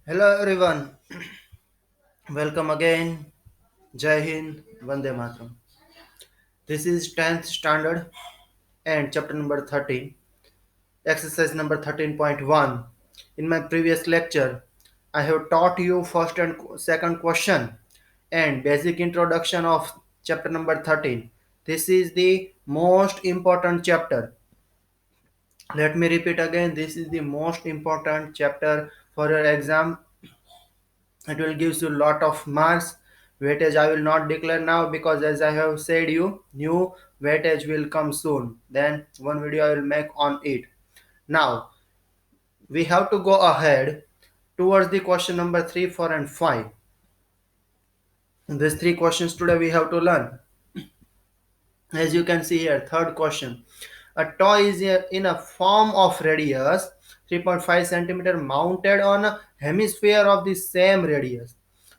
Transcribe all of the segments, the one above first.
Hello everyone, welcome again. Jai Hind, Vande Mataram. This is 10th standard and chapter number 13, exercise number 13.1. In my previous lecture, I have taught you first and second question and basic introduction of chapter number 13. This is the most important chapter. Let me repeat again, this is the most important chapter for your exam. It will give you lot of marks. Weightage I will not declare now because as I have said you, new weightage will come soon, then one video I will make on it. Now we have to go ahead towards the question number 3, 4 and 5. These three questions today we have to learn. As you can see here, third question. A toy is in a form of radius 3.5 centimeter mounted on a hemisphere of the same radius.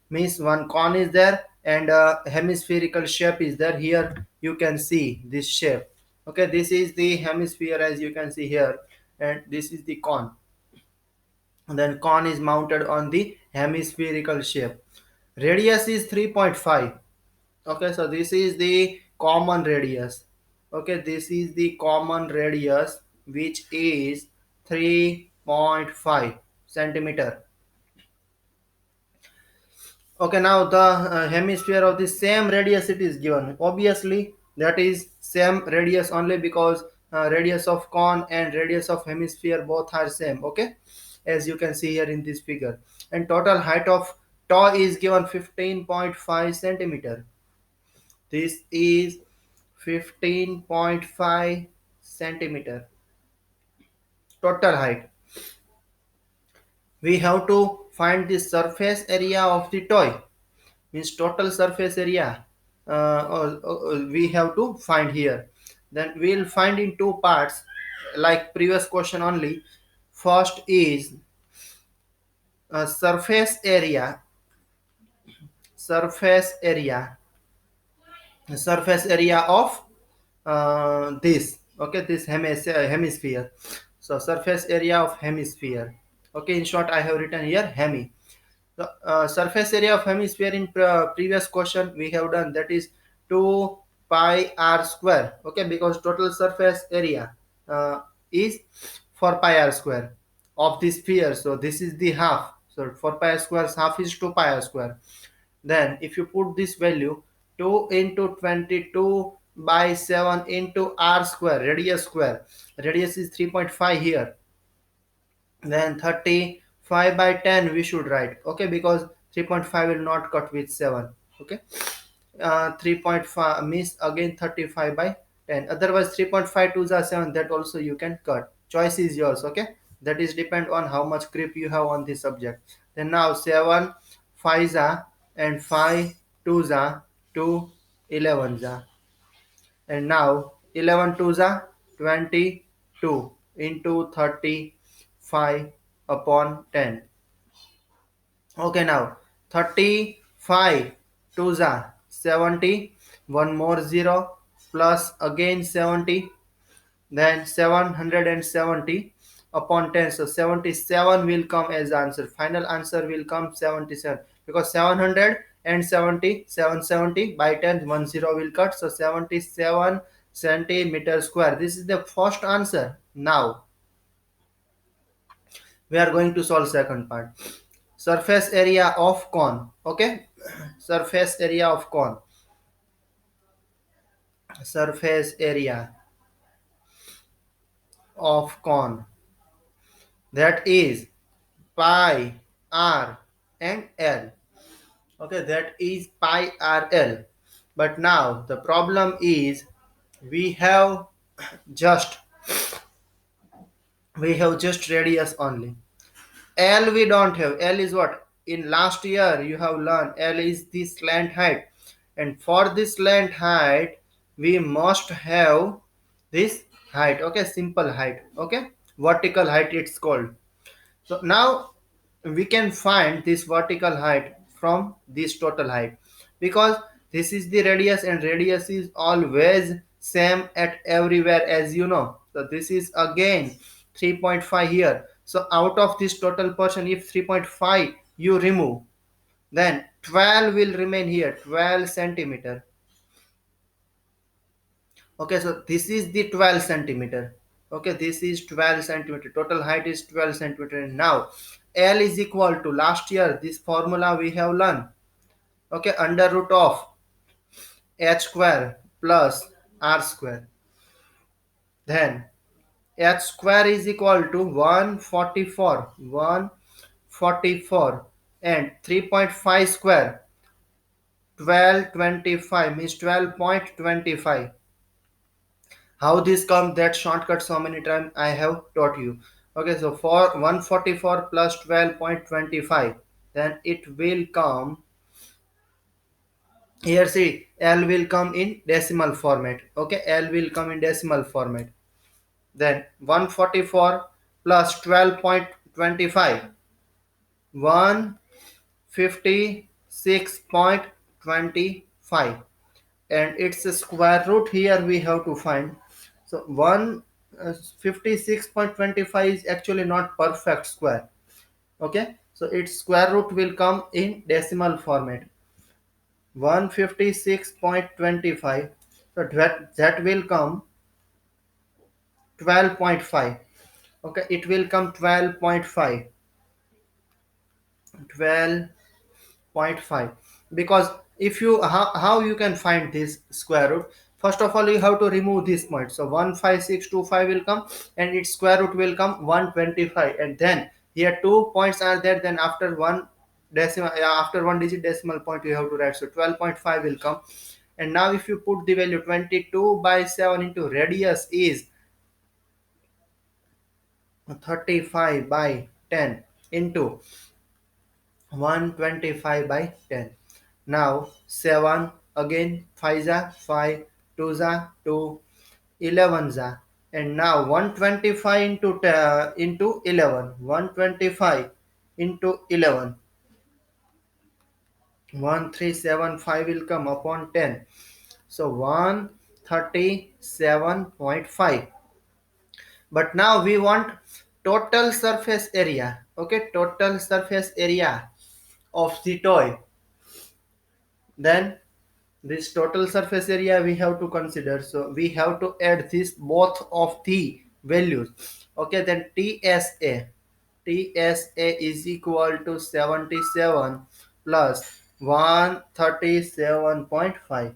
Means one cone is there and a hemispherical shape is there. Here you can see this shape. Okay, this is the hemisphere as you can see here, and this is the cone. And then cone is mounted on the hemispherical shape. Radius is 3.5. Okay, so this is the common radius. Okay, this is the common radius which is 3.5 centimeter. Okay, now the hemisphere of the same radius it is given. Obviously that is same radius only because radius of cone and radius of hemisphere both are same. Okay, as you can see here in this figure. And total height of toy is given 15.5 centimeter. This is 15.5 centimeter total height. We have to find the surface area of the toy. Means total surface area we have to find here. Then we'll find in two parts like previous question only. First is surface area. Surface area. Surface area of this, okay, this hemisphere. So surface area of hemisphere. Okay, in short I have written here hemi. The surface area of hemisphere in previous question we have done, that is 2 pi r square. Okay, because total surface area is 4 pi r square of the sphere, so this is the half. So 4 pi r square half is 2 pi r square. Then if you put this value, 2 into 22 by 7 into r square, radius square. Radius is 3.5 here. Then 35 by 10 we should write. Okay, because 3.5 will not cut with 7. Okay, 3.5 means again 35 by 10. Otherwise 3.5 to the 7, that also you can cut. Choice is yours. Okay, that is depend on how much grip you have on this subject. Then now 7 5 za and 5 2 za 2 11 za. And now 11 2 za 22 into 35 upon 10. Okay, now 35 2s are 70, one more 0 plus again 70, then 770 upon 10. So 77 will come as answer. Final answer will come 77 because 770 by 10, 10 will cut. So 77 centimeter square. This is the first answer. Now we are going to solve second part. Surface area of cone. Okay, surface area of cone. Surface area of cone, that is pi r and l. Okay, that is pi r l. But now the problem is we have just just radius only. L we don't have. L is what? In last year you have learned L is the slant height. And for this slant height, we must have this height. Okay, simple height. Okay, vertical height it's called. So now we can find this vertical height from this total height because this is the radius and radius is always same at everywhere, as you know. So this is again 3.5 here. So out of this total portion, if 3.5 you remove, then 12 will remain here, 12 centimeter. Okay, so this is the 12 centimeter. Okay, this is 12 centimeter. Total height is 12 centimeter. And now L is equal to, last year this formula we have learned. Okay, under root of h square plus r square. Then h square is equal to 144 and 3.5 square 1225 means 12.25. How this comes, that shortcut so many times I have taught you. Okay, so for 144 plus 12.25, then it will come here. See, L will come in decimal format. Okay, L will come in decimal format. Then 144 plus 12.25, 156.25, and its square root here we have to find. So 156.25 is actually not perfect square. Okay, so its square root will come in decimal format, 156.25. So that will come 12.5. Okay, it will come 12.5, 12.5. Because if you, how you can find this square root, first of all you have to remove this point. So 15625 will come and its square root will come 125, and then here 2 points are there, then after one decimal, after one digit decimal point you have to write. So 12.5 will come. And now if you put the value 22 by 7 into radius is 35 by 10 into 125 by 10. Now 7 again, 5 za 5, 2 za 2, 11 za, and now 125 into 11, 125 into 11, 1375 will come upon 10. So 137.5. But now we want total surface area. Okay, total surface area of the toy. Then this total surface area we have to consider. So we have to add this both of the values. Okay, then TSA is equal to 77 plus 137.5.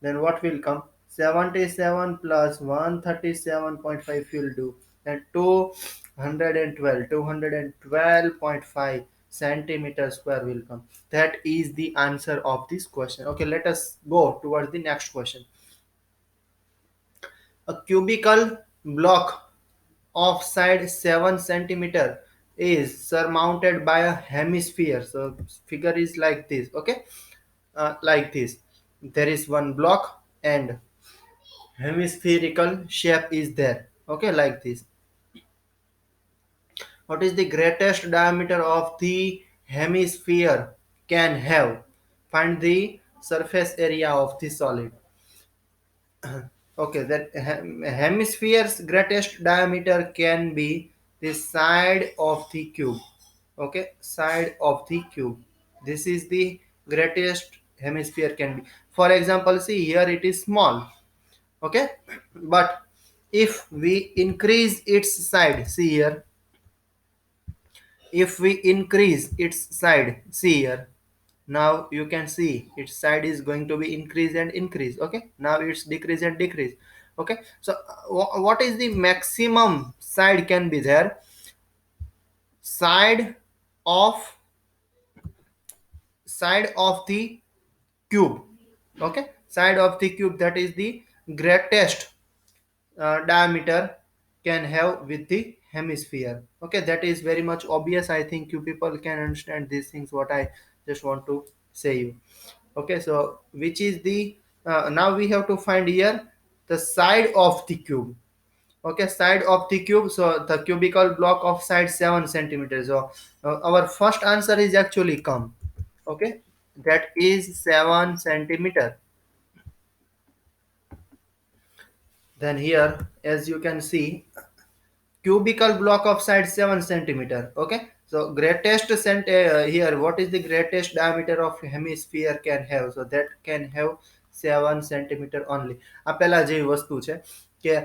Then what will come? 77 plus 137.5 will do. Then 212.5 centimeter square will come. That is the answer of this question. Okay, let us go towards the next question. A cubical block of side 7 centimeter is surmounted by a hemisphere. So figure is like this. Okay, like this. There is one block and hemispherical shape is there. Okay, like this. What is the greatest diameter of the hemisphere can have? Find the surface area of the solid. Okay, that hemisphere's greatest diameter can be the side of the cube. Okay, side of the cube. This is the greatest hemisphere can be. For example, see here it is small. Okay, but if we increase its side, see here, if we increase its side, see here, now you can see its side is going to be increase and increase. Okay, now it's decrease and decrease. Okay, so what is the maximum side can be there? Side of, side of the cube. Okay, side of the cube, that is the greatest diameter can have with the hemisphere. Okay, that is very much obvious. I think you people can understand these things what I just want to say you. Okay, so which is the now we have to find here the side of the cube. Okay, side of the cube. So the cubical block of side 7 centimeters. So our first answer is actually come. Okay, that is 7 centimeter. Then here as you can see, cubical block of side 7 centimeter. Okay, so greatest here, what is the greatest diameter of hemisphere can have? So that can have 7 centimeter only. આ પેલા જેવી વસ્તુ છે કે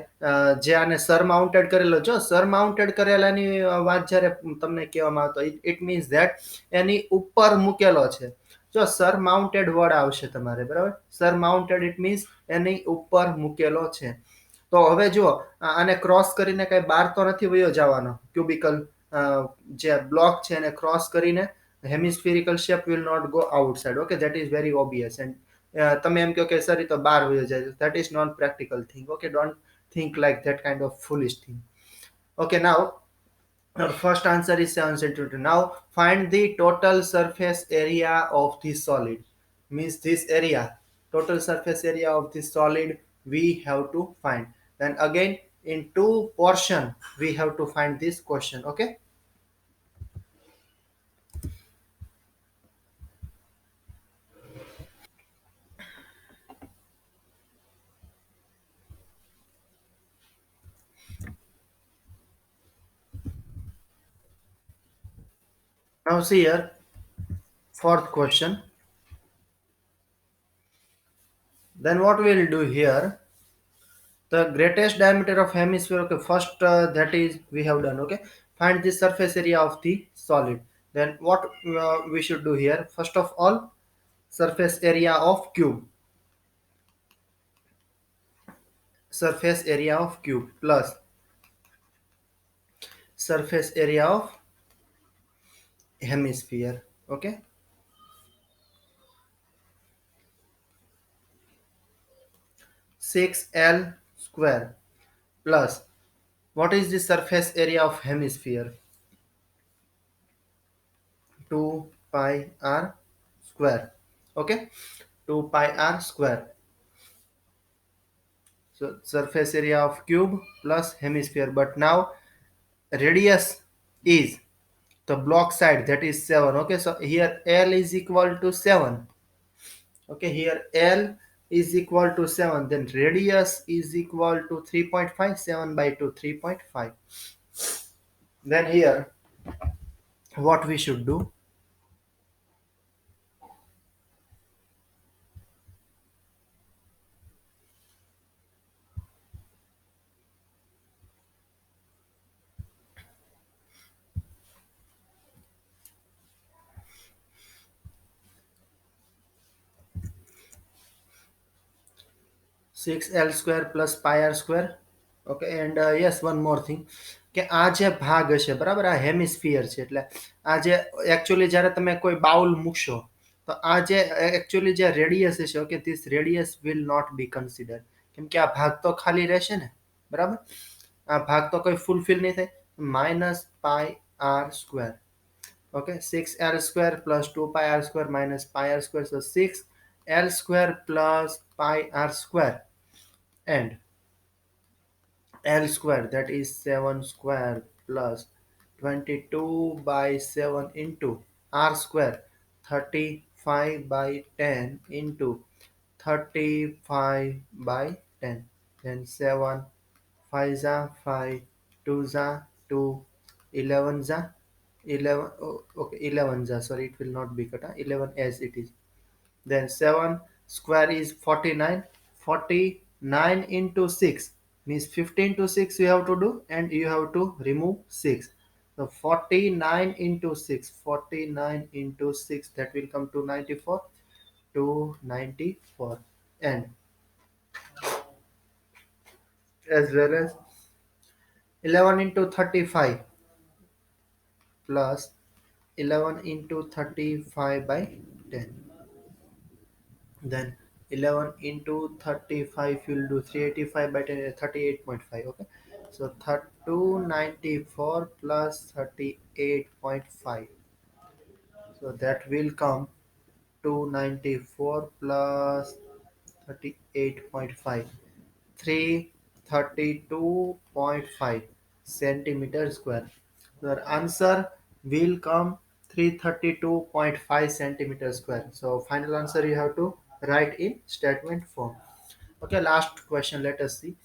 જે આને sir mounted કરેલો, જો સર માઉન્ટેડ કરેલાની વાત જ્યારે તમને કહેવામાં આવતો, ઇટ મીન્સ ધેટ એની ઉપર મૂકેલો છે. જો સર માઉન્ટેડ વર્ડ આવશે તમારે, બરાબર, સર માઉન્ટેડ ઇટ મીન્સ એની ઉપર મૂકેલો છે. તો હવે જુઓ, આને ક્રોસ કરીને કઈ બાર તો નથી વયો જવાનો. ક્યુબિકલ જે બ્લોક છે એને ક્રોસ કરીને hemispherical shape will not go outside. Okay, that is very obvious. And તમે એમ કહો કે સર એ તો બાર વયો જાય, that is not practical thing. Okay, don't think like that kind of foolish thing. Okay, now our first answer is 7 centimeter. Now find the total surface area of this solid. Means this area, total surface area of this solid we have to find. Then again in two portion we have to find this question. Okay. Now see here, fourth question. Then what we will do here, the greatest diameter of hemisphere. Okay, first that is we have done. Okay, find the surface area of the solid. Then what we should do here, first of all, surface area of cube, surface area of cube plus surface area of hemisphere. Okay, 6L square plus, what is the surface area of hemisphere? 2 pi r square. Okay, 2 pi r square. So surface area of cube plus hemisphere. But now radius is the block side, that is 7. Okay, so here L is equal to 7. Okay, here L is equal to 7. Then radius is equal to 3.5. 7 by 2, 3.5. Then here what we should do, 6L square plus pi r square. Okay, and yes, one more thing, કે આ જે ભાગ હશે, બરાબર, આ hemisphere છે, એટલે આ જે એકચ્યુઅલી જ્યારે તમે કોઈ બાઉલ મૂકશો તો આ જે એકચ્યુઅલી જે રેડિયસ હશે, okay, this radius will not be consider, કેમ કે આ ભાગ તો ખાલી રહેશે ને, બરાબર, આ ભાગ તો કોઈ ફૂલફિલ નહીં થાય. Minus pi R square. Okay, 6L square plus 2 pi r square minus pi r square. So 6L square plus pi r square and L square, that is 7 square plus 22 by 7 into R square, 35 by 10 into 35 by 10. Then 7 5 za 5, 2 za 2, 11 za 11. Oh, okay, 11 za, sorry, it will not be cut, 11 as it is. Then 7 square is 49. 49 into 6 means 15 to 6 you have to do, and you have to remove 6. So 49 into 6, 49 into 6, that will come to 94, to 94. And as well as 11 into 35 plus 11 into 35 by 10. Then 11 into 35 you'll do 385 by 10, 38.5. Okay, so 294 plus 38.5, so that will come 294 plus 38.5, 332.5 centimeter square. Your answer will come 332.5 centimeter square. So final answer you have to write in statement form. Okay, last question, let us see.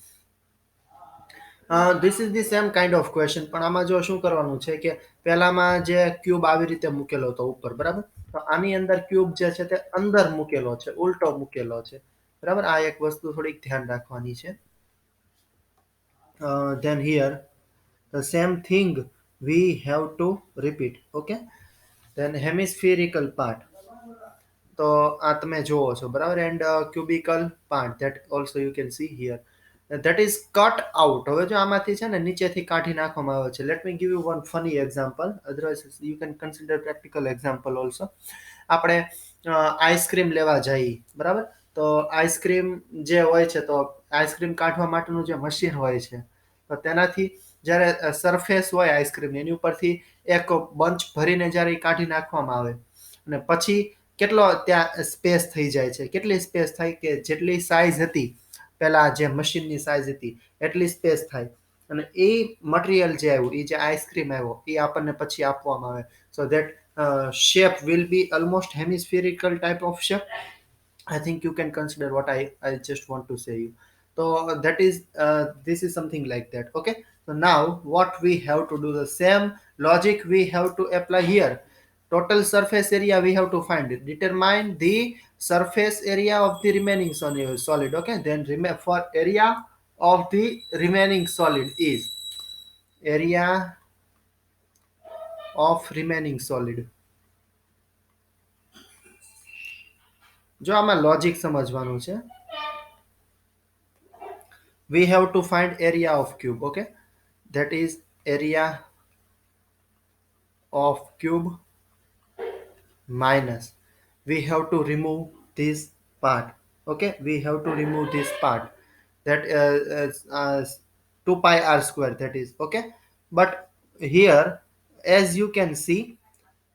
This is the same kind of question, પણ આમાં જો શું કરવાનું છે કે પહેલામાં જે cube આવી રીતે મૂકેલો હતો ઉપર, બરાબર? તો આની અંદર ક્યુબ જે છે તે અંદર મૂકેલો છે, ઉલટો મૂકેલો છે, બરાબર? આ એક વસ્તુ થોડીક ધ્યાન રાખવાની છે. Then here the same thing we have to repeat. Okay, then hemispherical part, તો આ તમે જોવો છો, બરાબર? And cubical part that also you can see here, that is cut out. હવે જો આમાંથી છે ને નીચેથી કાઢી નાખવામાં આવે છે. Let me give you one funny example, otherwise you can consider practical example also. આપણે આઈસ્ક્રીમ લેવા જઈએ, બરાબર? તો આઈસ્ક્રીમ જે હોય છે, તો આઈસ્ક્રીમ કાઢવા માટેનું જે મશીન હોય છે, તો તેનાથી જ્યારે સરફેસ હોય આઈસ્ક્રીમ એની ઉપરથી એક બંચ ભરીને જ્યારે ઈ કાઢી નાખવામાં આવે અને પછી કેટલો ત્યાં સ્પેસ થઈ જાય છે, કેટલી સ્પેસ થાય કે જેટલી સાઈઝ હતી પેલા જે મશીનની સાઈઝ હતી એટલી સ્પેસ થાય, અને એ મટીરિયલ જે આવ્યું, એ જે આઈસ્ક્રીમ આવ્યો, એ આપણને પછી આપવામાં આવે. So that shape will be almost hemispherical type of shape. I think you can consider what I just want to say you. So that is this is something like that. Okay. So now what we have to do, the same logic we have to apply here. Total surface area we have to find it. Determine the surface area of the remaining solid. Okay. Then for area of the remaining solid is area of remaining solid. જો આમાં logic સમજવાનું છે. We have to find area of cube. Okay, that is area of cube minus we have to remove this part. Okay, we have to remove this part, that 2 pi r square, that is okay. But here as you can see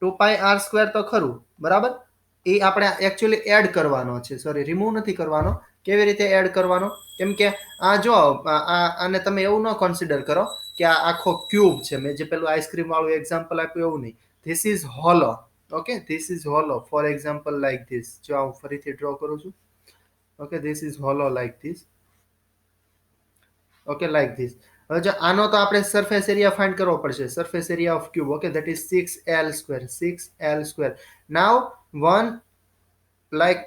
2 pi r square તો ખરું, બરાબર? એ આપણે actually add કરવાનો છે, sorry remove નથી કરવાનો. કેવી રીતે એડ કરવાનો? કેમ કે આ જો આને તમે એવું ન કન્સિડર કરો કે આ આખો ક્યુબ છે. મેં જે પેલું આઈસ્ક્રીમ વાળું એક્ઝામ્પલ આપ્યું એવું નહીં. This is hollow. Okay, this is hollow. For example like this. જો હું ફરીથી ડ્રો કરું છું. Okay, this is hollow like this. Okay, like this. હવે જો આનો તો આપણે સરફેસ એરિયા ફાઇન્ડ કરવો પડશે. Surface area of cube, okay, that is 6l square. 6l square. Now one like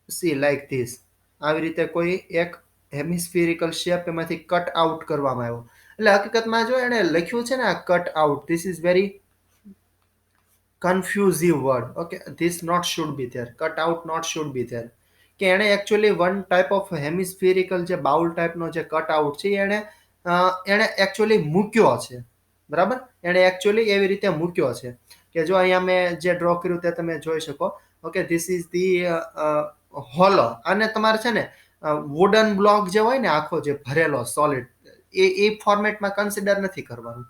C like this. આવી રીતે કોઈ એક હેમિસ્ફિરિકલ શેપ એમાંથી કટ આઉટ કરવામાં આવ્યો. એટલે હકીકતમાં જો એને લખ્યું છે ને આ cut out, this is very confusing word. Okay, this not should be there. Cut out not should be there. કે એને એકચ્યુઅલી વન ટાઈપ ઓફ હેમિસ્ફિરિકલ જે બાઉલ ટાઈપનો જે કટ આઉટ છે એને એકચ્યુઅલી મૂક્યો છે, બરાબર? એને એકચ્યુઅલી એવી રીતે મૂક્યો છે કે જો અહીંયા મેં જે ડ્રો કર્યું તે તમે જોઈ શકો. Okay, this is the hollow. અને તમારે છે ને વુડન બ્લોક જે હોય ને આખો જે ભરેલો સોલિડ, એ ફોર્મેટમાં કન્સિડર નથી કરવાનું.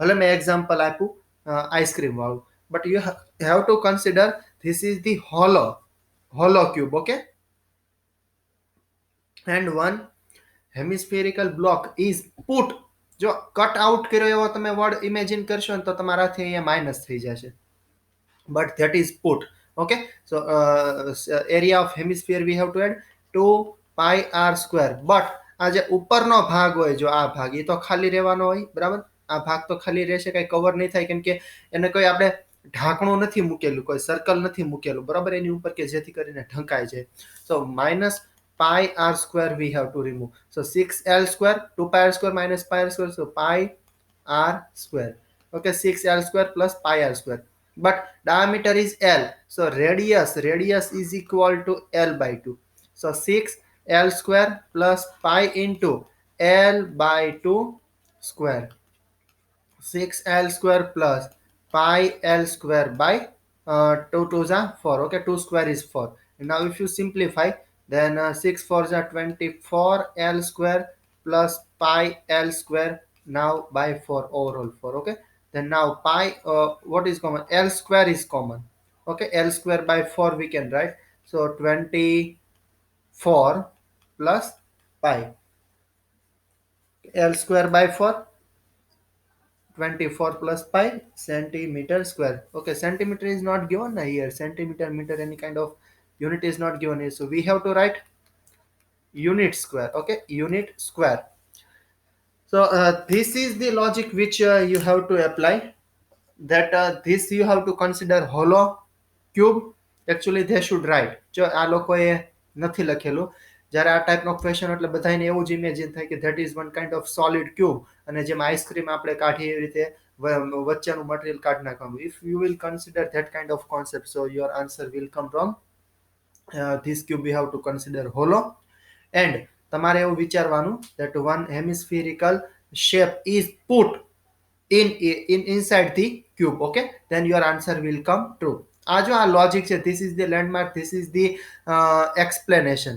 ભલે મેં એક્ઝામ્પલ આપ્યું આઈસ્ક્રીમ વાળું, but you have to consider this is the hollow cube. Okay, and one hemispherical block is put. જો કટ આઉટ કર્યો એવો તમે વર્ડ ઇમેજિન કરશો ને તો તમારાથી અહીંયા માઇનસ થઈ જશે, but that is put. Okay, so area of hemisphere we have to add 2 pi r square. But આ જે ઉપરનો ભાગ હોય, જો આ ભાગ એ તો ખાલી રહેવાનો હોય, બરાબર? આ ભાગ તો ખાલી રહેશે, કઈ કવર નહીં થાય, કેમ કે એને કોઈ આપણે ઢાંકણું નથી મૂકેલું, કોઈ સર્કલ નથી મૂકેલું, બરાબર? એની ઉપર કે જેથી કરીને ઢંકાઈ જાય. સો minus pi r square we have to remove. So 6l square, 2 pi r square minus pi r square, so pi r square. Okay, 6l square plus pi r square. But diameter is l, so radius is equal to l by 2. So 6l square plus pi into l by 2 square. 6l square plus pi l square by 2 2s are 4. Okay, 2 square is 4. And now if you simplify, then 6 4s are 24 l square plus pi l square now by 4, overall 4. Okay, then now pi what is common? L square is common. Okay, l square by 4 we can write. So 24 plus pi, l square by 4, 24 plus pi centimeter square. Okay, centimeter is not given here. Centimeter, meter, any kind of unit is not given here. So we have to write unit square. Okay, unit square. So this is the logic which you have to apply. That this you have to consider hollow cube. Actually they should write. જો આ લોકોએ નથી લખેલું. જ્યારે આ ટાઈપનો question એટલે બધાને એવું જ ઇમેજિન થાય કે that is one kind of solid cube અને જેમ આઈસ્ક્રીમ આપણે કાઢીએ એવી રીતે વચ્ચેનું મટીરિયલ કાઢી નાખવાનું. If you will consider that kind of concept so your answer will come wrong. This cube we have to consider hollow. And તમારે એવું વિચારવાનું that one hemispherical shape is put in inside the cube. Okay, then your answer will come true. આ જો આ logic છે, this is the landmark, this is the explanation.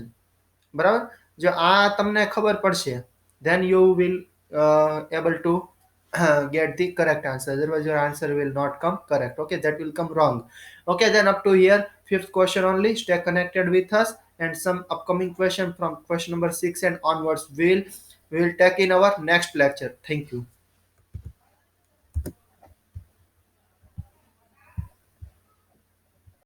બરાબર. જો આ તમને ખબર પડશે then you will able to get the correct answer. Otherwise your answer will not come correct. Okay, that will come wrong. Okay, then up to here fifth question only. Stay connected with us, and some upcoming question from question number 6 and onwards we will take in our next lecture. Thank you.